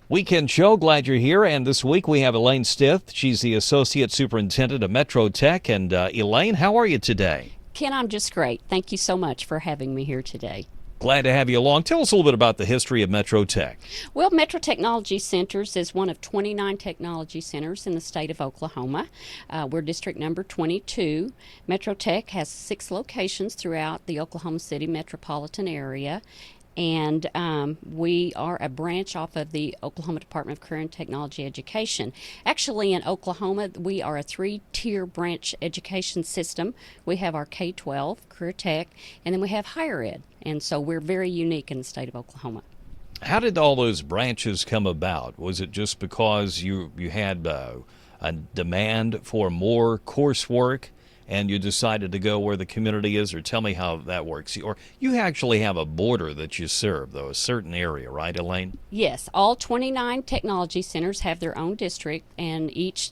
Weekend show. Glad you're here. And this week we have Elaine Stith. She's the Associate Superintendent of Metro Tech. And Elaine, how are you today? Ken, I'm just great. Thank you so much for having me here today. Glad to have you along. Tell us a little bit about the history of Metro Tech. Well, Metro Technology Centers is one of 29 technology centers in the state of Oklahoma. We're district number 22. Metro Tech has 6 locations throughout the Oklahoma City metropolitan area. And we are a branch off of the Oklahoma Department of Career and Technology Education. Actually, in Oklahoma, we are a 3-tier branch education system. We have our K-12, Career Tech, and then we have higher ed. And so we're very unique in the state of Oklahoma. How did all those branches come about? Was it just because you had a demand for more coursework and you decided to go where the community is, or tell me how that works? Or you actually have a border that you serve, though, a certain area, right, Elaine? Yes, all 29 technology centers have their own district, and each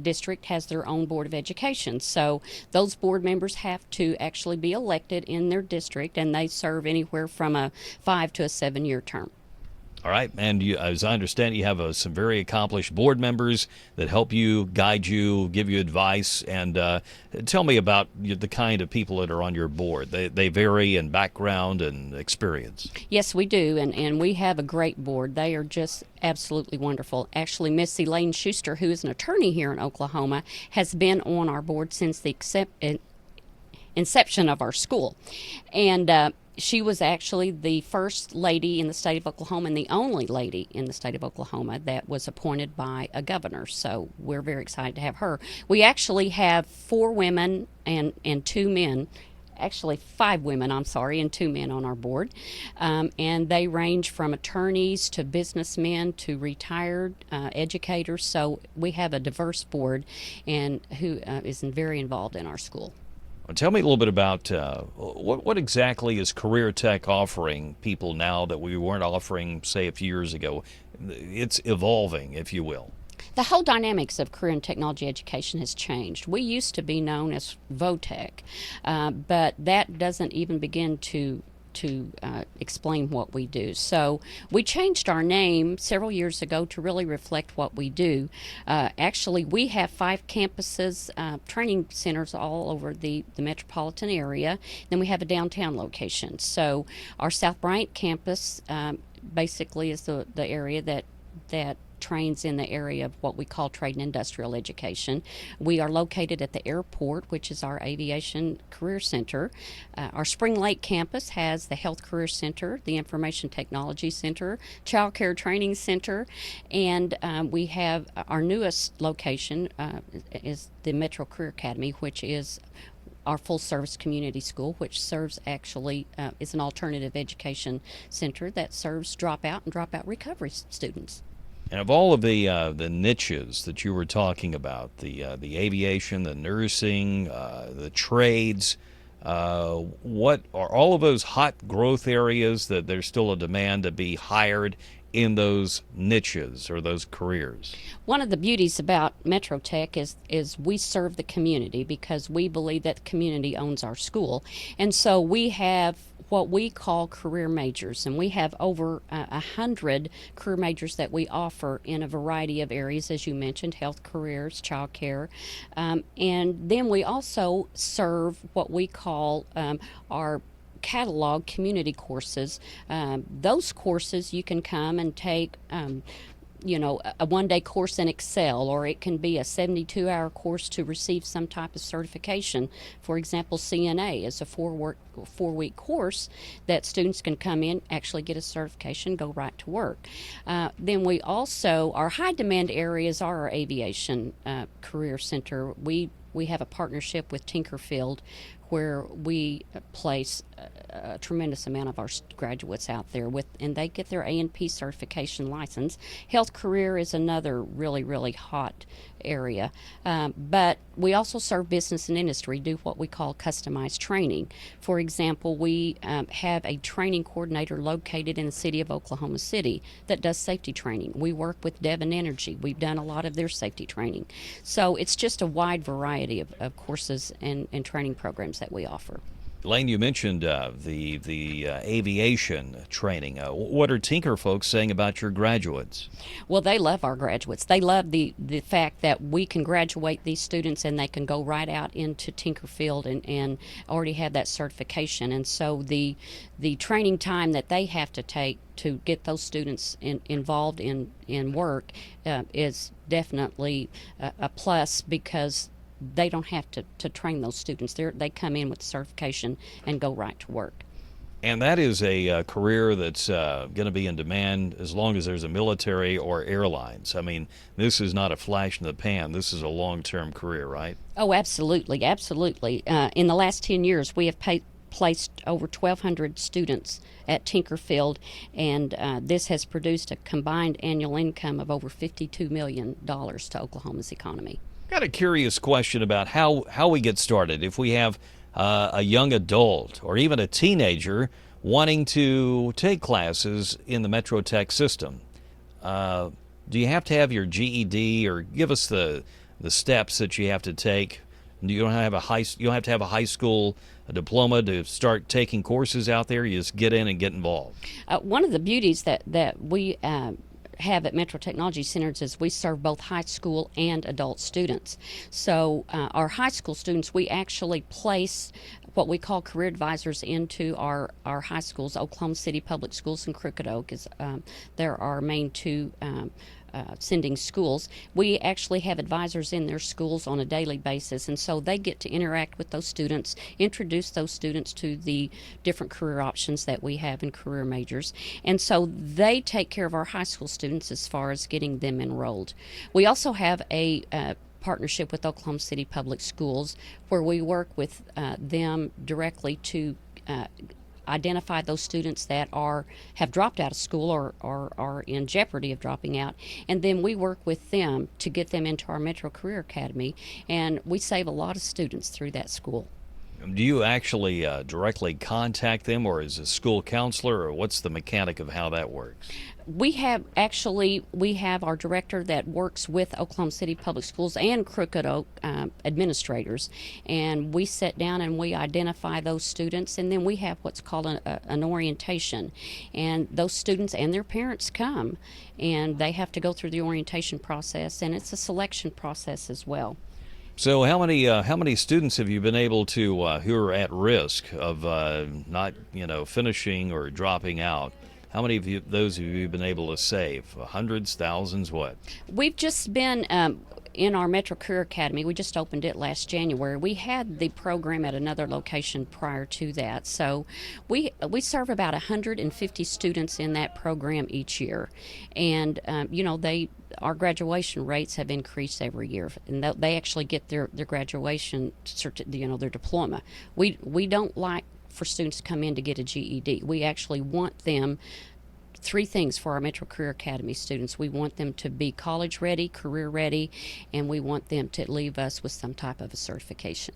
district has their own board of education. So those board members have to actually be elected in their district, and they serve anywhere from a 5 to a 7-year term. All right, and you, as I understand, you have some very accomplished board members that help you, guide you, give you advice, and tell me about the kind of people that are on your board. They vary in background and experience. Yes, we do, and we have a great board. They are just absolutely wonderful. Actually, Miss Elaine Schuster, who is an attorney here in Oklahoma, has been on our board since the inception of our school, and she was actually the first lady in the state of Oklahoma and the only lady in the state of Oklahoma that was appointed by a governor. So we're very excited to have her. We actually have 4 women and 2 men. Actually, 5 women, I'm sorry, and 2 men on our board. And they range from attorneys to businessmen to retired educators. So we have a diverse board and who is very involved in our school. Well, tell me a little bit about what exactly is Career Tech offering people now that we weren't offering, say, a few years ago. It's evolving, if you will. The whole dynamics of career and technology education has changed. We used to be known as VOTEC, but that doesn't even begin to explain what we do. So we changed our name several years ago to really reflect what we do. Actually, we have 5 campuses, training centers all over the metropolitan area. Then we have a downtown location. So our South Bryant campus basically is the area that trains in the area of what we call trade and industrial education. We are located at the airport, which is our aviation career center. Our Spring Lake campus has the Health Career Center, the Information Technology Center, Child Care Training Center, and we have our newest location is the Metro Career Academy, which is our full-service community school, which serves actually is an alternative education center that serves dropout and dropout recovery students. And of all of the niches that you were talking about, the aviation, the nursing, the trades, what are all of those hot growth areas that there's still a demand to be hired in those niches or those careers? One of the beauties about Metro Tech is we serve the community because we believe that the community owns our school. And so we have what we call career majors, and we have over 100 career majors that we offer in a variety of areas, as you mentioned, health careers, child care, and then we also serve what we call our catalog community courses. Those courses you can come and take a one-day course in Excel, or it can be a 72-hour course to receive some type of certification. For example, CNA is a 4-week course that students can come in, actually get a certification, go right to work. Then we also, our high-demand areas are our aviation career center. We have a partnership with Tinkerfield where we place a tremendous amount of our graduates out there and they get their A&P certification license. Health career is another really, really hot area. But we also serve business and industry, do what we call customized training. For example, we have a training coordinator located in the city of Oklahoma City that does safety training. We work with Devon Energy. We've done a lot of their safety training. So it's just a wide variety of courses and training programs that we offer. Elaine, you mentioned the aviation training. What are Tinker folks saying about your graduates? Well, they love our graduates. They love the fact that we can graduate these students and they can go right out into Tinkerfield and already have that certification. And so the training time that they have to take to get those students involved in work is definitely a plus, because they don't have to train those students. They come in with certification and go right to work. And that is a career that's going to be in demand as long as there's a military or airlines. I mean, this is not a flash in the pan. This is a long-term career, right? Oh, absolutely, absolutely. In the last 10 years, we have placed over 1,200 students at Tinkerfield, and this has produced a combined annual income of over $52 million to Oklahoma's economy. Got a curious question about how we get started. If we have a young adult or even a teenager wanting to take classes in the Metro Tech system, do you have to have your GED, or give us the steps that you have to take? You don't have to have a high school diploma to start taking courses out there. You just get in and get involved. One of the beauties that we have at Metro Technology Centers is we serve both high school and adult students. So our high school students, we actually place what we call career advisors into our high schools. Oklahoma City Public Schools and Crooked Oak is they're our main two sending schools. We actually have advisors in their schools on a daily basis, and so they get to interact with those students, introduce those students to the different career options that we have in career majors, and so they take care of our high school students as far as getting them enrolled. We also have a partnership with Oklahoma City Public Schools, where we work with them directly to identify those students that have dropped out of school or are in jeopardy of dropping out, and then we work with them to get them into our Metro Career Academy, and we save a lot of students through that school. Do you actually directly contact them, or is a school counselor, or what's the mechanic of how that works? We have our director that works with Oklahoma City Public Schools and Crooked Oak administrators, and we sit down and we identify those students, and then we have what's called an orientation, and those students and their parents come, and they have to go through the orientation process, and it's a selection process as well. So how many students have you been able to who are at risk of not finishing or dropping out? How many of those have you been able to save? Hundreds, thousands, what? We've just been in our Metro Career Academy. We just opened it last January. We had the program at another location prior to that. So we serve about 150 students in that program each year. And, our graduation rates have increased every year, and they actually get their graduation, their diploma. We don't like for students to come in to get a GED. We actually want them, three things for our Metro Career Academy students. We want them to be college ready, career ready, and we want them to leave us with some type of a certification.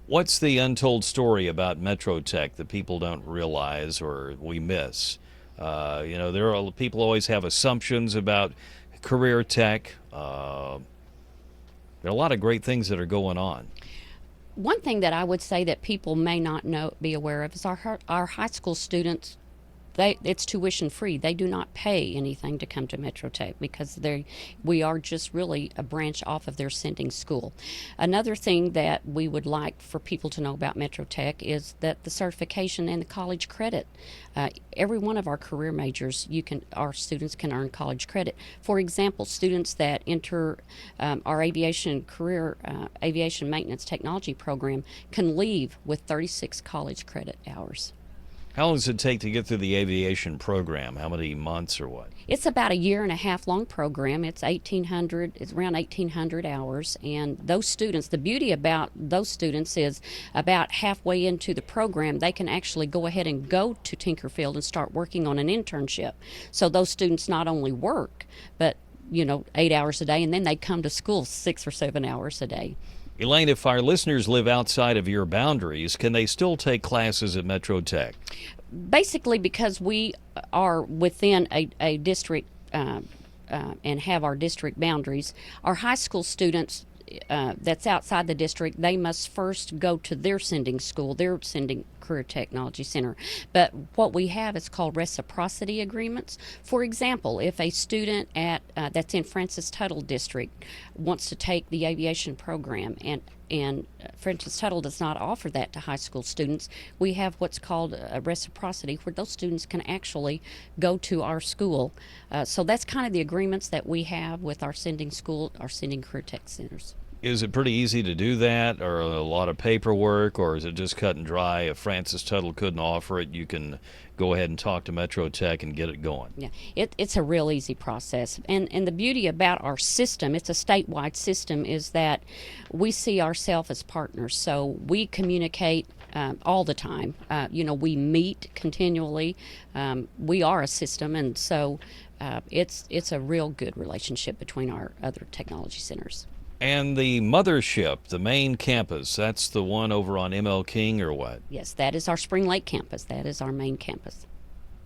What's the untold story about Metro Tech that people don't realize or we miss? There are people always have assumptions about career tech. There are a lot of great things that are going on. One thing that I would say that people may not be aware of is our high school students. It's tuition free. They do not pay anything to come to Metro Tech, because we are just really a branch off of their sending school. Another thing that we would like for people to know about Metro Tech is that the certification and the college credit. Every one of our career majors, our students can earn college credit. For example, students that enter our aviation maintenance technology program can leave with 36 college credit hours. How long does it take to get through the aviation program? How many months or what? It's about a year and a half long program. It's around 1,800 hours. And those students, the beauty about those students is about halfway into the program, they can actually go ahead and go to Tinkerfield and start working on an internship. So those students not only work, but 8 hours a day, and then they come to school 6 or 7 hours a day. Elaine, if our listeners live outside of your boundaries, can they still take classes at Metro Tech? Basically, because we are within a district and have our district boundaries, our high school students that's outside the district, they must first go to their sending school, their sending Career Technology Center. But what we have is called reciprocity agreements. For example, if a student that's in Francis Tuttle District wants to take the aviation program, and Francis Tuttle does not offer that to high school students, we have what's called a reciprocity, where those students can actually go to our school. So that's kind of the agreements that we have with our sending school, our sending Career Tech centers. Is it pretty easy to do that, or a lot of paperwork, or is it just cut and dry? If Francis Tuttle couldn't offer it, you can go ahead and talk to Metro Tech and get it going? Yeah, it's a real easy process. And the beauty about our system, it's a statewide system, is that we see ourselves as partners. So we communicate all the time. We meet continually. We are a system, and so it's a real good relationship between our other technology centers. And the mothership, the main campus, that's the one over on M.L. King, or what? Yes, that is our Spring Lake campus. That is our main campus.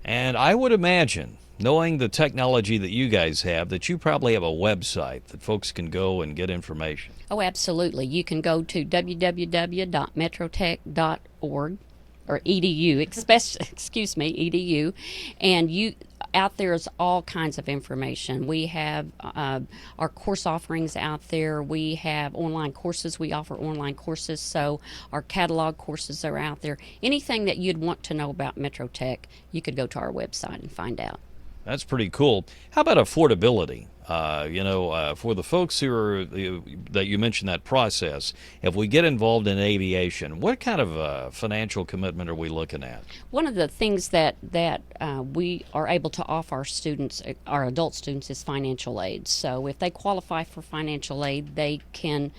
And I would imagine, knowing the technology that you guys have, that you probably have a website that folks can go and get information. Oh, absolutely. You can go to www.metrotech.org or edu, edu, and out there is all kinds of information. We have our course offerings out there. We have online courses. We offer online courses, so our catalog courses are out there. Anything that you'd want to know about Metro Tech, you could go to our website and find out. That's pretty cool. How about affordability? For the folks that you mentioned that process, if we get involved in aviation, what kind of financial commitment are we looking at? One of the things that we are able to offer our students, our adult students, is financial aid. So if they qualify for financial aid, they can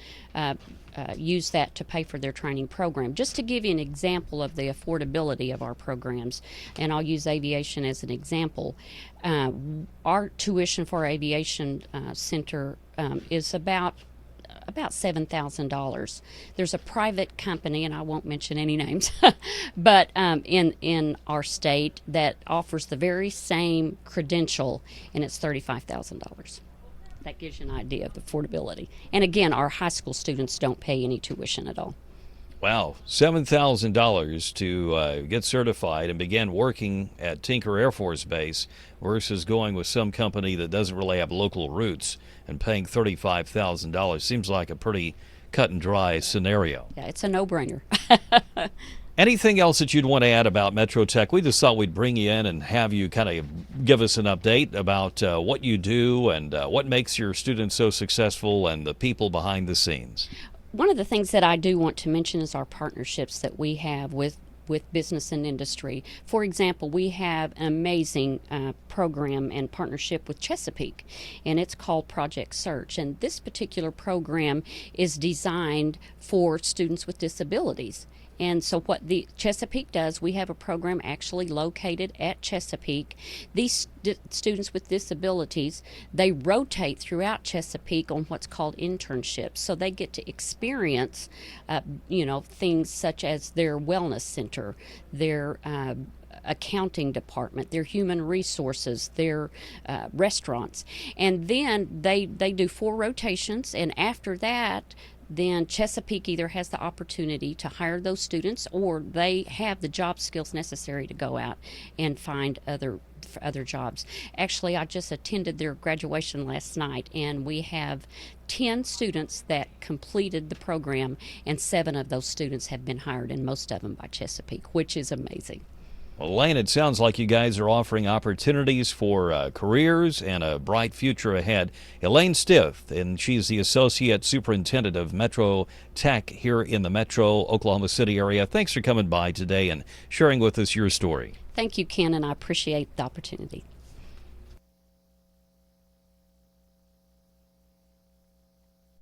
use that to pay for their training program. Just to give you an example of the affordability of our programs, and I'll use aviation as an example, our tuition for our aviation center is about $7,000. There's a private company, and I won't mention any names, but in our state that offers the very same credential, and it's $35,000. That gives you an idea of the affordability. And again, our high school students don't pay any tuition at all. Wow, $7,000 to get certified and begin working at Tinker Air Force Base versus going with some company that doesn't really have local roots and paying $35,000 seems like a pretty cut and dry scenario. Yeah, it's a no-brainer. Anything else that you'd want to add about Metro Tech? We just thought we'd bring you in and have you kind of give us an update about what you do and what makes your students so successful and the people behind the scenes. One of the things that I do want to mention is our partnerships that we have with business and industry. For example, we have an amazing program and partnership with Chesapeake, and it's called Project Search. And this particular program is designed for students with disabilities. And so what the Chesapeake does, we have a program actually located at Chesapeake. These students with disabilities, they rotate throughout Chesapeake on what's called internships. So they get to experience, things such as their wellness center, their accounting department, their human resources, their restaurants. And then they do 4 rotations, and after that, then Chesapeake either has the opportunity to hire those students, or they have the job skills necessary to go out and find other jobs. Actually, I just attended their graduation last night, and we have 10 students that completed the program, and 7 of those students have been hired, and most of them by Chesapeake, which is amazing. Well, Elaine, it sounds like you guys are offering opportunities for careers and a bright future ahead. Elaine Stith, and she's the Associate Superintendent of Metro Tech here in the Metro Oklahoma City area. Thanks for coming by today and sharing with us your story. Thank you, Ken, and I appreciate the opportunity.